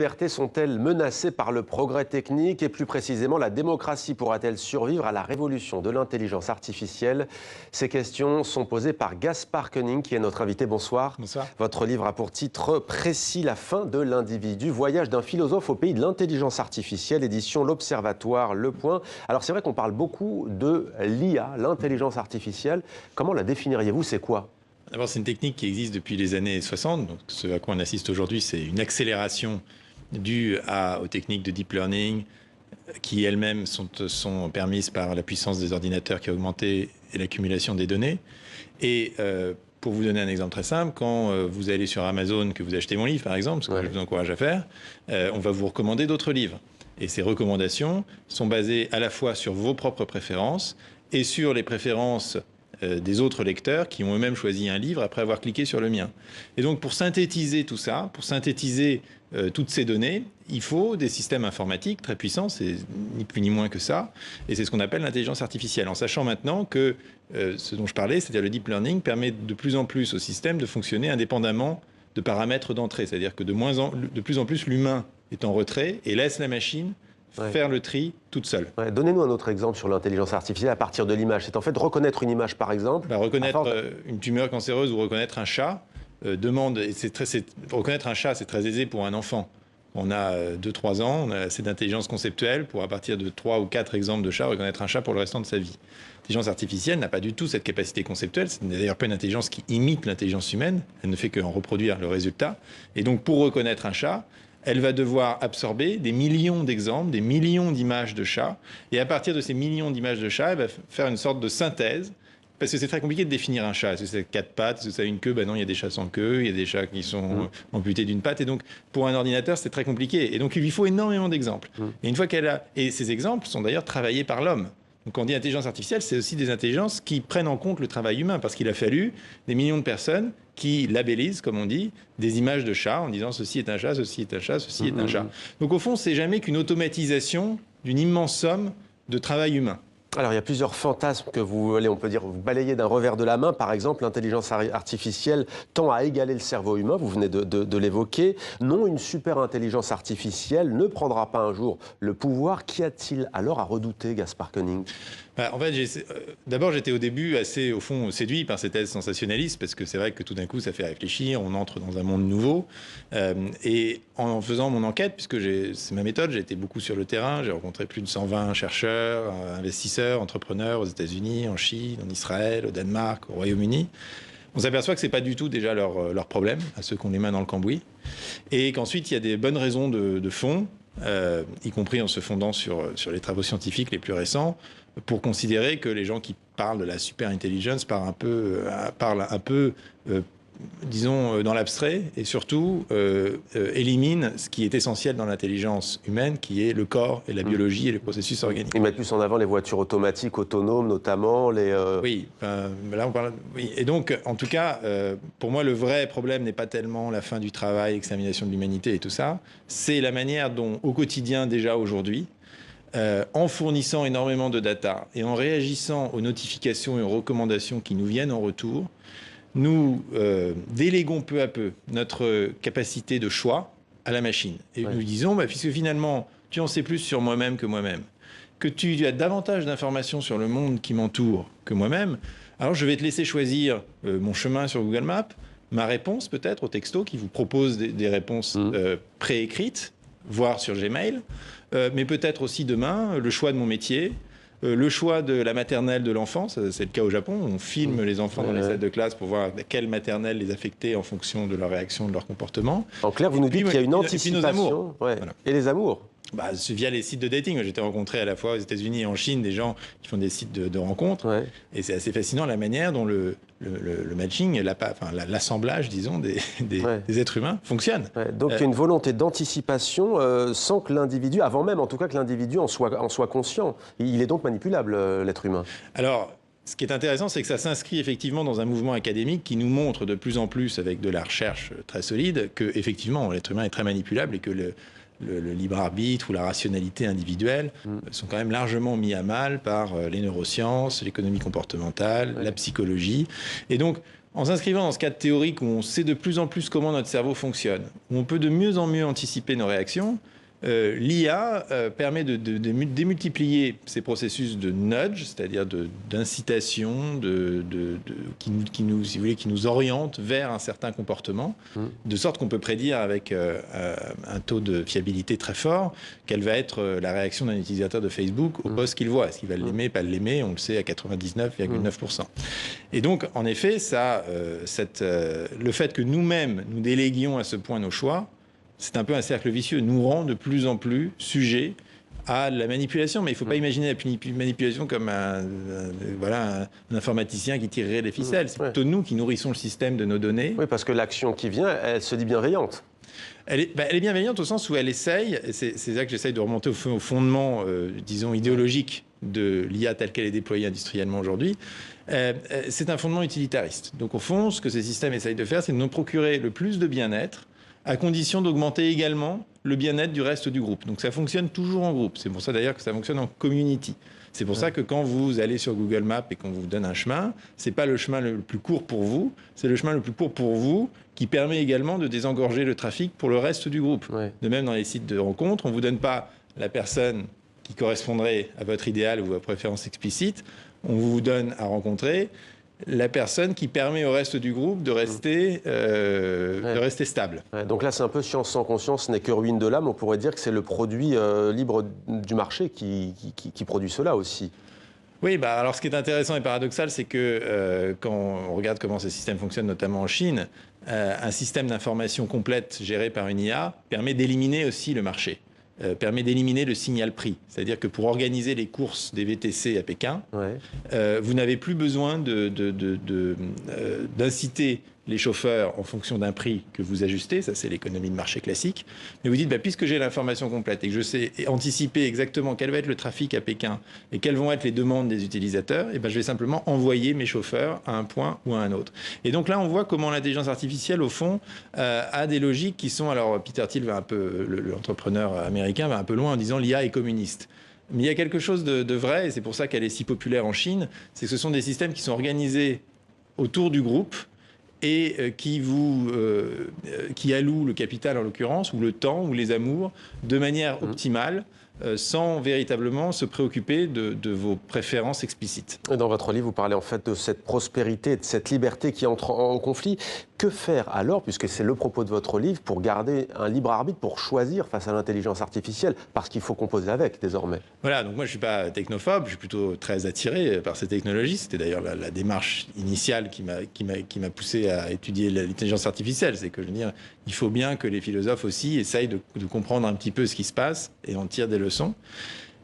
libertés sont-elles menacées par le progrès technique et plus précisément la démocratie pourra-t-elle survivre à la révolution de l'intelligence artificielle? Ces questions sont posées par Gaspard Koenig qui est notre invité. Bonsoir. Bonsoir. Votre livre a pour titre précis La fin de l'individu, voyage d'un philosophe au pays de l'intelligence artificielle, édition L'Observatoire, Le Point. Alors c'est vrai qu'on parle beaucoup de l'IA, l'intelligence artificielle. Comment la définiriez-vous? C'est quoi? D'abord, c'est une technique qui existe depuis les années 60. Donc, ce à quoi on assiste aujourd'hui, c'est une accélération due aux techniques de deep learning qui elles-mêmes sont permises par la puissance des ordinateurs qui a augmenté et l'accumulation des données. Et pour vous donner un exemple très simple, quand vous allez sur Amazon, que vous achetez mon livre par exemple, ce que je vous encourage à faire, on va vous recommander d'autres livres. Et ces recommandations sont basées à la fois sur vos propres préférences et sur les préférences des autres lecteurs qui ont eux-mêmes choisi un livre après avoir cliqué sur le mien. Et donc pour synthétiser tout ça, pour synthétiser toutes ces données, il faut des systèmes informatiques très puissants, c'est ni plus ni moins que ça, et c'est ce qu'on appelle l'intelligence artificielle, en sachant maintenant que ce dont je parlais, c'est-à-dire le deep learning, permet de plus en plus au système de fonctionner indépendamment de paramètres d'entrée, c'est-à-dire que de plus en plus l'humain est en retrait et laisse la machine faire le tri toute seule. Donnez-nous un autre exemple sur l'intelligence artificielle à partir de l'image. C'est en fait reconnaître une image, par exemple. Reconnaître une tumeur cancéreuse ou reconnaître un chat reconnaître un chat, c'est très aisé pour un enfant. On a 2-3 ans, on a assez d'intelligence conceptuelle pour, à partir de 3 ou 4 exemples de chats, reconnaître un chat pour le restant de sa vie. L'intelligence artificielle n'a pas du tout cette capacité conceptuelle. Ce n'est d'ailleurs pas une intelligence qui imite l'intelligence humaine. Elle ne fait qu'en reproduire le résultat. Et donc, pour reconnaître un chat, elle va devoir absorber des millions d'exemples, des millions d'images de chats. Et à partir de ces millions d'images de chats, elle va faire une sorte de synthèse. Parce que c'est très compliqué de définir un chat. Est-ce que c'est 4 pattes? Est-ce que ça a une queue? Ben non, il y a des chats sans queue. Il y a des chats qui sont amputés d'une patte. Et donc, pour un ordinateur, c'est très compliqué. Et donc, il lui faut énormément d'exemples. Et une fois et ces exemples sont d'ailleurs travaillés par l'homme. Donc, quand on dit intelligence artificielle, c'est aussi des intelligences qui prennent en compte le travail humain. Parce qu'il a fallu des millions de personnes qui labellisent, comme on dit, des images de chats en disant ceci est un chat, ceci est un chat, ceci est un chat. Donc, au fond, c'est jamais qu'une automatisation d'une immense somme de travail humain. Alors, il y a plusieurs fantasmes que vous allez, on peut dire, vous balayez d'un revers de la main. Par exemple, l'intelligence artificielle tend à égaler le cerveau humain, vous venez de l'évoquer. Non, une super intelligence artificielle ne prendra pas un jour le pouvoir. Qu'y a-t-il alors à redouter, Gaspard Koenig? En fait, d'abord, j'étais au début assez, au fond, séduit par ces thèses sensationnalistes, parce que c'est vrai que tout d'un coup, ça fait réfléchir, on entre dans un monde nouveau. Et en faisant mon enquête, puisque c'est ma méthode, j'ai été beaucoup sur le terrain, j'ai rencontré plus de 120 chercheurs, investisseurs, entrepreneurs aux États-Unis, en Chine, en Israël, au Danemark, au Royaume-Uni. On s'aperçoit que ce n'est pas du tout déjà leur problème, à ceux qui ont les mains dans le cambouis, et qu'ensuite, il y a des bonnes raisons de fond, y compris en se fondant sur les travaux scientifiques les plus récents, pour considérer que les gens qui parlent de la super-intelligence parlent un peu, disons, dans l'abstrait, et surtout éliminent ce qui est essentiel dans l'intelligence humaine, qui est le corps et la biologie et les processus organiques. Ils mettent plus en avant les voitures automatiques, autonomes notamment. Oui, là on parle... Oui. Et donc, en tout cas, pour moi, le vrai problème n'est pas tellement la fin du travail, l'extermination de l'humanité et tout ça, c'est la manière dont, au quotidien déjà aujourd'hui, en fournissant énormément de data et en réagissant aux notifications et aux recommandations qui nous viennent en retour, nous déléguons peu à peu notre capacité de choix à la machine. Et nous disons, puisque finalement, tu en sais plus sur moi-même que moi-même, que tu as davantage d'informations sur le monde qui m'entoure que moi-même, alors je vais te laisser choisir mon chemin sur Google Maps, ma réponse peut-être au texto qui vous propose des réponses préécrites, voire sur Gmail, mais peut-être aussi demain, le choix de mon métier, le choix de la maternelle de l'enfant, c'est le cas au Japon, on filme les enfants dans les salles de classe pour voir quelle maternelle les affecter en fonction de leur réaction, de leur comportement. En clair, vous nous dites qu'il y a une anticipation. Voilà. Et les amours. Via les sites de dating. J'ai rencontré à la fois aux États-Unis et en Chine des gens qui font des sites de rencontres. Et c'est assez fascinant la manière dont le matching, l'assemblage, disons, des êtres humains fonctionne. Donc il y a une volonté d'anticipation sans que l'individu, avant même en tout cas que l'individu en soit conscient. Il est donc manipulable, l'être humain. Alors, ce qui est intéressant, c'est que ça s'inscrit effectivement dans un mouvement académique qui nous montre de plus en plus, avec de la recherche très solide, que effectivement l'être humain est très manipulable et que le libre arbitre ou la rationalité individuelle sont quand même largement mis à mal par les neurosciences, l'économie comportementale, la psychologie. Et donc, En s'inscrivant dans ce cadre théorique où on sait de plus en plus comment notre cerveau fonctionne, où on peut de mieux en mieux anticiper nos réactions, l'IA permet de démultiplier ces processus de nudge, c'est-à-dire d'incitation, qui nous oriente vers un certain comportement, de sorte qu'on peut prédire avec un taux de fiabilité très fort quelle va être la réaction d'un utilisateur de Facebook au post qu'il voit. Est-ce qu'il va l'aimer, pas l'aimer? On le sait à 99,9%. Et donc, en effet, le fait que nous-mêmes, nous déléguions à ce point nos choix, c'est un peu un cercle vicieux, nous rend de plus en plus sujets à la manipulation. Mais il ne faut pas imaginer la manipulation comme un informaticien qui tirerait les ficelles. C'est plutôt nous qui nourrissons le système de nos données. Oui, parce que l'action qui vient, elle se dit bienveillante. Elle est bienveillante au sens où elle essaye, et c'est ça que j'essaye de remonter au fondement, disons, idéologique de l'IA telle qu'elle est déployée industriellement aujourd'hui. C'est un fondement utilitariste. Donc au fond, ce que ces systèmes essayent de faire, c'est de nous procurer le plus de bien-être, à condition d'augmenter également le bien-être du reste du groupe. Donc ça fonctionne toujours en groupe. C'est pour ça d'ailleurs que ça fonctionne en community. C'est pour ça que quand vous allez sur Google Maps et qu'on vous donne un chemin, c'est pas le chemin le plus court pour vous, c'est le chemin le plus court pour vous qui permet également de désengorger le trafic pour le reste du groupe. Ouais. De même, dans les sites de rencontres, on vous donne pas la personne qui correspondrait à votre idéal ou à vos préférences explicites, on vous donne à rencontrer la personne qui permet au reste du groupe de rester, stable. Ouais, donc là, c'est un peu science sans conscience, ce n'est que ruine de l'âme. On pourrait dire que c'est le produit libre du marché qui produit cela aussi. Oui, alors ce qui est intéressant et paradoxal, c'est que quand on regarde comment ces systèmes fonctionnent, notamment en Chine, un système d'information complète géré par une IA permet d'éliminer aussi le marché. Permet d'éliminer le signal prix. C'est-à-dire que pour organiser les courses des VTC à Pékin, vous n'avez plus besoin d'inciter les chauffeurs en fonction d'un prix que vous ajustez, ça c'est l'économie de marché classique, mais vous dites, puisque j'ai l'information complète et que je sais anticiper exactement quel va être le trafic à Pékin et quelles vont être les demandes des utilisateurs, je vais simplement envoyer mes chauffeurs à un point ou à un autre. Et donc là, on voit comment l'intelligence artificielle, au fond, a des logiques qui sont... Alors, Peter Thiel va un peu, l'entrepreneur américain, va un peu loin en disant l'IA est communiste. Mais il y a quelque chose de vrai, et c'est pour ça qu'elle est si populaire en Chine, c'est que ce sont des systèmes qui sont organisés autour du groupe, et qui alloue le capital en l'occurrence, ou le temps, ou les amours, de manière optimale, sans véritablement se préoccuper de vos préférences explicites. Dans votre livre, vous parlez en fait de cette prospérité, de cette liberté qui entre en conflit. Que faire alors, puisque c'est le propos de votre livre, pour garder un libre arbitre, pour choisir face à l'intelligence artificielle, parce qu'il faut composer avec désormais? Voilà, donc moi je ne suis pas technophobe, je suis plutôt très attiré par ces technologies. C'était d'ailleurs la démarche initiale qui m'a poussé à étudier l'intelligence artificielle. C'est que, je veux dire, il faut bien que les philosophes aussi essayent de comprendre un petit peu ce qui se passe et en tirent des leçons.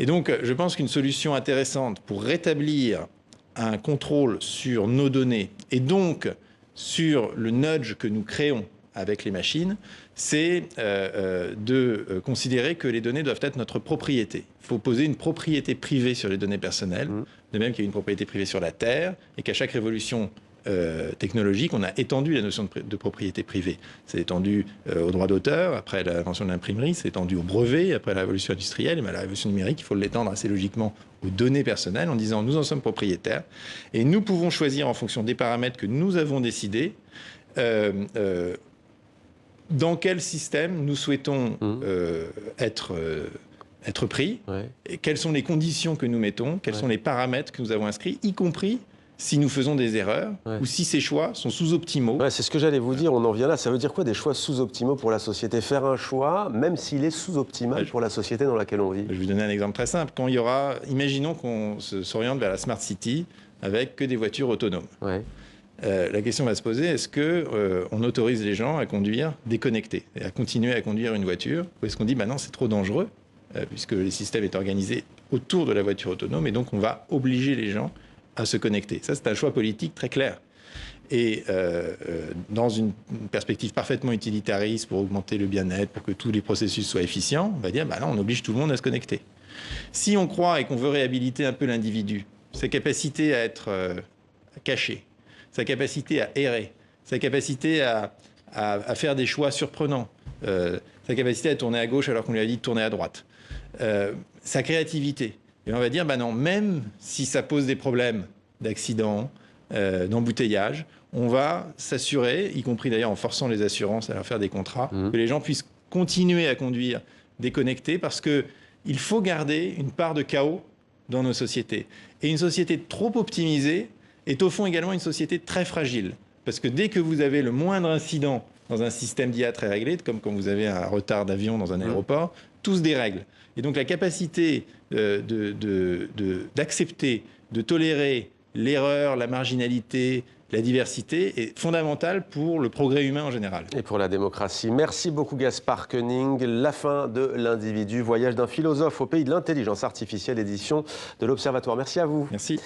Et donc je pense qu'une solution intéressante pour rétablir un contrôle sur nos données, et donc sur le nudge que nous créons avec les machines, c'est de considérer que les données doivent être notre propriété. Il faut poser une propriété privée sur les données personnelles, de même qu'il y a une propriété privée sur la Terre, et qu'à chaque révolution technologique, on a étendu la notion de propriété privée. C'est étendu au droit d'auteur, après l'invention de l'imprimerie, c'est étendu au brevet, après la révolution industrielle, et la révolution numérique, il faut l'étendre assez logiquement aux données personnelles, en disant nous en sommes propriétaires, et nous pouvons choisir en fonction des paramètres que nous avons décidés, dans quel système nous souhaitons être pris, et quelles sont les conditions que nous mettons, quels sont les paramètres que nous avons inscrits, y compris si nous faisons des erreurs ou si ces choix sont sous-optimaux. C'est ce que j'allais vous dire, on en vient là. Ça veut dire quoi des choix sous-optimaux pour la société? Faire un choix, même s'il est sous-optimal pour la société dans laquelle on vit. Je vais vous donner un exemple très simple. Quand il y aura, imaginons qu'on s'oriente vers la Smart City avec que des voitures autonomes. La question va se poser, est-ce qu'on autorise les gens à conduire déconnectés et à continuer à conduire une voiture? Ou est-ce qu'on dit, non, c'est trop dangereux, puisque le système est organisé autour de la voiture autonome, et donc on va obliger les gens à se connecter. Ça, c'est un choix politique très clair. Et dans une perspective parfaitement utilitariste pour augmenter le bien-être, pour que tous les processus soient efficients, on va dire, on oblige tout le monde à se connecter. Si on croit et qu'on veut réhabiliter un peu l'individu, sa capacité à être caché, sa capacité à errer, sa capacité à faire des choix surprenants, sa capacité à tourner à gauche alors qu'on lui a dit de tourner à droite, sa créativité. Et on va dire, non, même si ça pose des problèmes d'accident, d'embouteillage, on va s'assurer, y compris d'ailleurs en forçant les assurances à leur faire des contrats, que les gens puissent continuer à conduire déconnectés, parce qu'il faut garder une part de chaos dans nos sociétés. Et une société trop optimisée est au fond également une société très fragile. Parce que dès que vous avez le moindre incident dans un système d'IA très réglé, comme quand vous avez un retard d'avion dans un aéroport, tout se dérègle. Et donc la capacité d'accepter, de tolérer l'erreur, la marginalité, la diversité est fondamentale pour le progrès humain en général. Et pour la démocratie. Merci beaucoup Gaspard Koenig. La fin de l'individu, voyage d'un philosophe au pays de l'intelligence artificielle, édition de l'Observatoire. Merci à vous. Merci.